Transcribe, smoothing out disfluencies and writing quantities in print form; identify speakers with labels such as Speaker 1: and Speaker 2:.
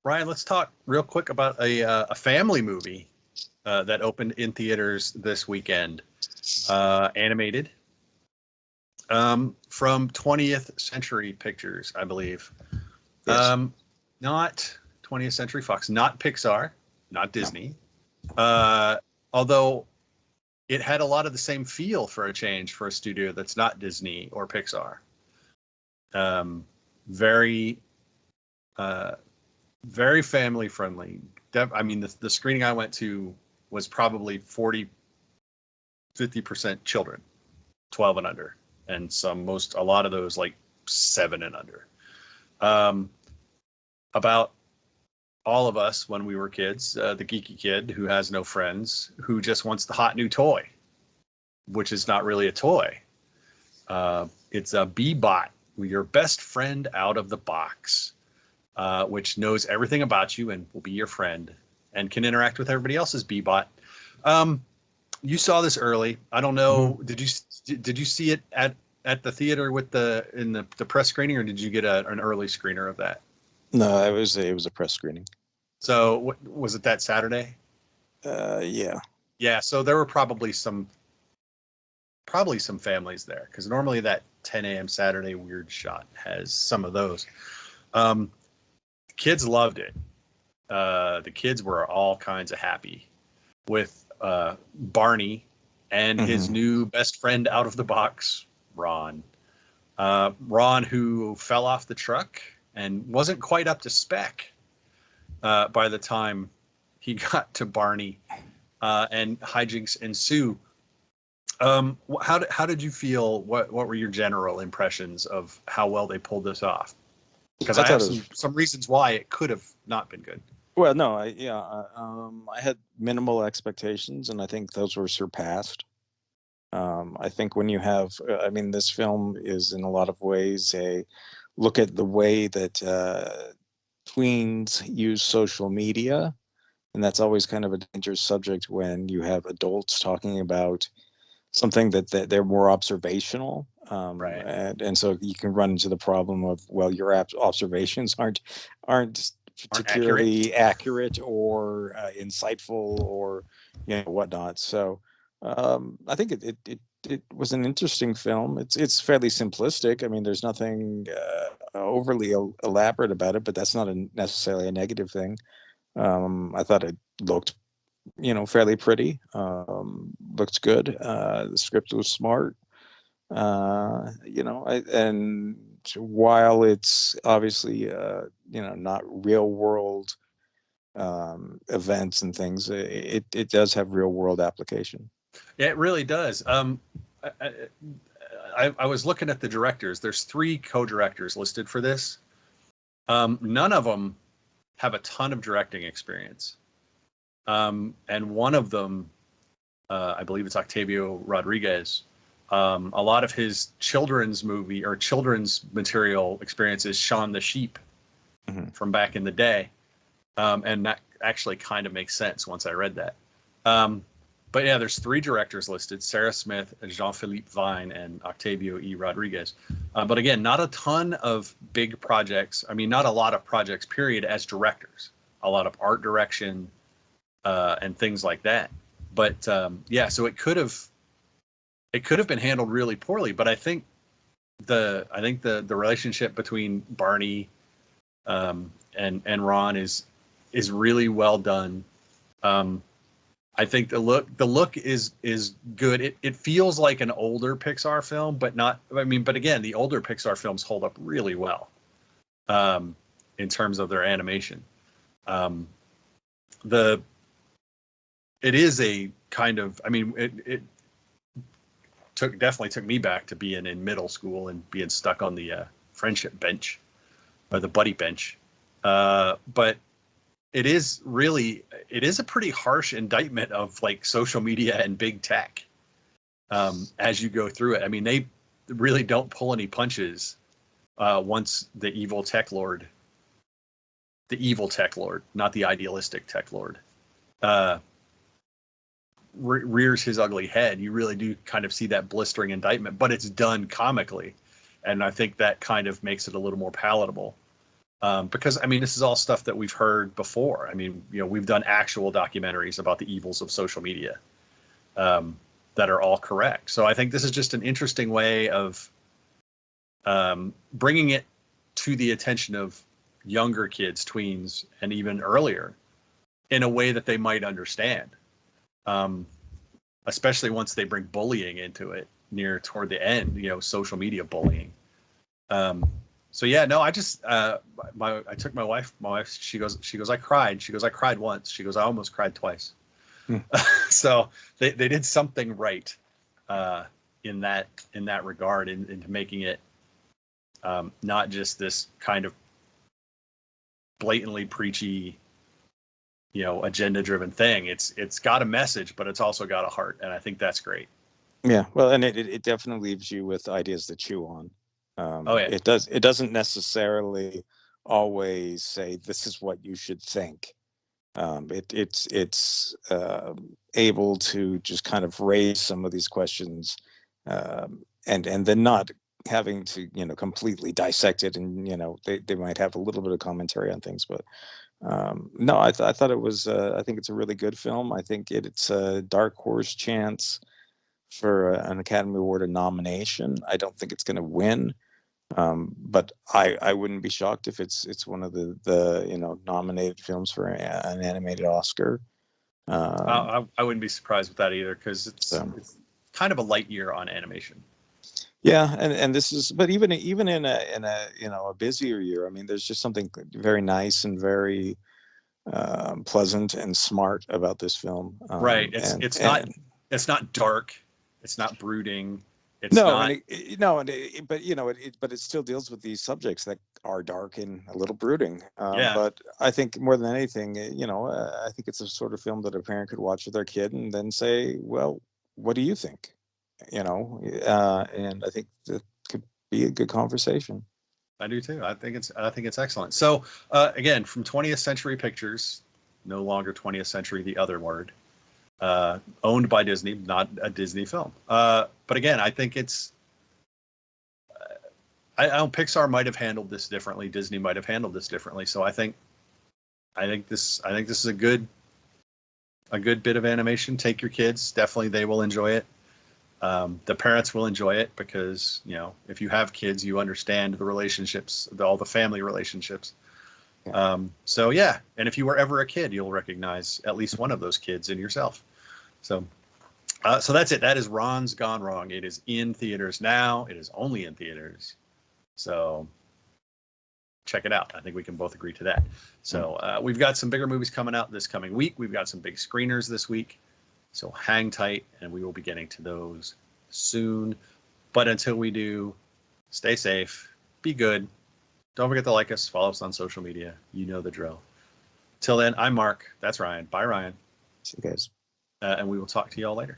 Speaker 1: Ryan, let's talk real quick about a family movie that opened in theaters this weekend. Animated from 20th Century Pictures, I believe.
Speaker 2: Yes.
Speaker 1: Not 20th Century Fox, not Pixar, not Disney. Although it had a lot of the same feel for a change for a studio that's not Disney or Pixar. Very family friendly. I mean, the screening I went to was probably 50% children, 12 and under, and a lot of those like 7 and under. About all of us when we were kids, the geeky kid who has no friends, who just wants the hot new toy, which is not really a toy. It's a B-bot, your best friend out of the box, which knows everything about you and will be your friend and can interact with everybody else's B-bot. You saw this early. I don't know. Mm-hmm. Did you see it at the theater with the press screening, or did you get an early screener of that?
Speaker 2: No, it was a press screening.
Speaker 1: So was it that Saturday?
Speaker 2: Yeah.
Speaker 1: Yeah. So there were probably some families there, because normally that 10 a.m. Saturday weird shot has some of those. Kids loved it. The kids were all kinds of happy with Barney and his new best friend out of the box, Ron. Ron, who fell off the truck and wasn't quite up to spec by the time he got to Barney, and hijinks ensue. How did you feel? What were your general impressions of how well they pulled this off? Because I have some reasons why it could have not been good.
Speaker 2: Well, no, I had minimal expectations, and I think those were surpassed. I think when you have, this film is in a lot of ways a look at the way that tweens use social media, and that's always kind of a dangerous subject when you have adults talking about something that they're more observational,
Speaker 1: right?
Speaker 2: And so you can run into the problem of, well, your observations aren't particularly accurate or insightful or whatnot. So I think it was an interesting film. It's fairly simplistic. I mean, there's nothing overly elaborate about it, but that's not necessarily a negative thing. I thought it looked fairly pretty. Looked good. The script was smart. And while it's obviously not real world events and things, it does have real world application.
Speaker 1: Yeah, it really does. I was looking at the directors. There's 3 co-directors listed for this. None of them have a ton of directing experience. And one of them, I believe it's Octavio Rodrigues. A lot of his children's movie or children's material experience is Shaun the Sheep from back in the day. And that actually kind of makes sense once I read that. But yeah, there's 3 directors listed: Sarah Smith, Jean-Phillippe Vine, and Octavio E. Rodrigues. But again, not a ton of big projects. I mean, not a lot of projects, period, as directors. A lot of art direction and things like that. But so it could have been handled really poorly. But I think the relationship between Barney and Ron is really well done. I think the look is good. It feels like an older Pixar film, but not. But again, the older Pixar films hold up really well in terms of their animation. It is a kind of. It definitely took me back to being in middle school and being stuck on the friendship bench or the buddy bench, but. It is a pretty harsh indictment of like social media and big tech as you go through it. I mean, they really don't pull any punches once the evil tech lord, not the idealistic tech lord, rears his ugly head. You really do kind of see that blistering indictment, but it's done comically. And I think that kind of makes it a little more palatable. Because I mean, this is all stuff that we've heard before. I mean, we've done actual documentaries about the evils of social media that are all correct. So I think this is just an interesting way of bringing it to the attention of younger kids, tweens, and even earlier in a way that they might understand, especially once they bring bullying into it toward the end, social media bullying. So yeah, no, I just I took my wife, she goes, I cried. She goes, I cried once. She goes, I almost cried twice. So they did something right in that regard, into making it not just this kind of blatantly preachy, agenda driven thing. It's got a message, but it's also got a heart, and I think that's great.
Speaker 2: Yeah, well, and it definitely leaves you with ideas to chew on.
Speaker 1: Oh yeah,
Speaker 2: it doesn't necessarily always say this is what you should think. It's able to just kind of raise some of these questions, and then not having to completely dissect it, and they might have a little bit of commentary on things, but no, I thought it was I think it's a really good film. I think it's a dark horse chance for an Academy Award nomination. I don't think it's going to win, but I wouldn't be shocked if it's one of the nominated films for an animated Oscar.
Speaker 1: I wouldn't be surprised with that either, because it's kind of a light year on animation.
Speaker 2: Yeah, and this is, but even in a busier year, I mean, there's just something very nice and very pleasant and smart about this film.
Speaker 1: Right. It's not dark. It's not brooding. It's
Speaker 2: no,
Speaker 1: not.
Speaker 2: But it still deals with these subjects that are dark and a little brooding.
Speaker 1: Yeah.
Speaker 2: But I think more than anything, I think it's a sort of film that a parent could watch with their kid and then say, well, what do you think? And I think that could be a good conversation.
Speaker 1: I do too. I think it's excellent. So again, from 20th Century Pictures, no longer 20th Century, the other word, owned by Disney, not a Disney film. But again, I think it's. I don't. Pixar might have handled this differently. Disney might have handled this differently. So I think this is a good bit of animation. Take your kids. Definitely, they will enjoy it. The parents will enjoy it because, if you have kids, you understand the relationships, all the family relationships. Yeah. So yeah. And if you were ever a kid, you'll recognize at least one of those kids in yourself. So that's it. That is Ron's Gone Wrong. It is in theaters now. It is only in theaters. So check it out. I think we can both agree to that. So we've got some bigger movies coming out this coming week. We've got some big screeners this week. So hang tight, and we will be getting to those soon. But until we do, stay safe, be good. Don't forget to like us, follow us on social media. You know the drill. Till then, I'm Mark. That's Ryan. Bye, Ryan.
Speaker 2: See you guys.
Speaker 1: And we will talk to you all later.